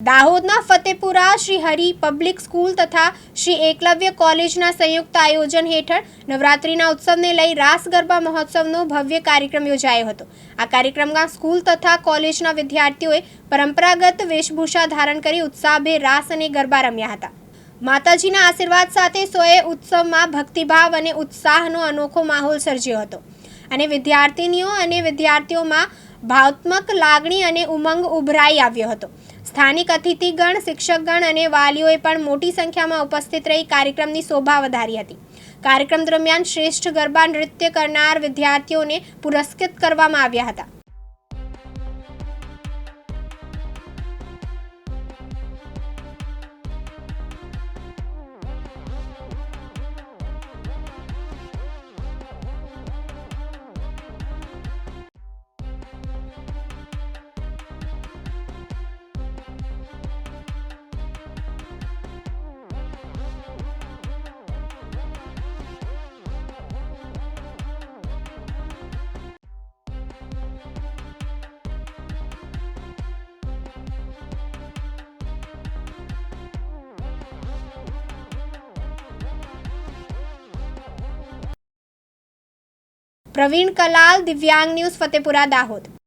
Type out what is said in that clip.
દાહોદના Fatepura Shri Hari public school તથા શ્રી એકલવ્ય કોલેજના સંયુક્ત આયોજન હેઠળ નવરાત્રિના ઉત્સવને લઈ રાસ ગરબા મહોત્સવનો ભવ્ય કાર્યક્રમ યોજાયો હતો। આ કાર્યક્રમમાં સ્કૂલ તથા કોલેજના વિદ્યાર્થીઓએ પરંપરાગત વેશભૂષા ધારણ કરી ઉત્સાહભેર રાસ અને ગરબા રમ્યા હતા। માતાજીના આશીર્વાદ સાથે સૌએ ઉત્સવમાં ભક્તિભાવ અને ઉત્સાહનો અનોખો માહોલ સર્જ્યો હતો અને વિદ્યાર્થીનીઓ અને વિદ્યાર્થીઓમાં ભાવનાત્મક લાગણી અને ઉમંગ ઉભરાઈ આવ્યો હતો। સ્થાનિક અતિથિગણ, શિક્ષકગણ અને વાલીઓએ પણ મોટી સંખ્યામાં ઉપસ્થિત રહી કાર્યક્રમની શોભા વધારી હતી। કાર્યક્રમ દરમિયાન શ્રેષ્ઠ ગરબા નૃત્ય કરનાર વિદ્યાર્થીઓને પુરસ્કૃત કરવામાં આવ્યા હતા। प्रवीण कलाल, दिव्यांग न्यूज़, फतेपुरा, दाहोद।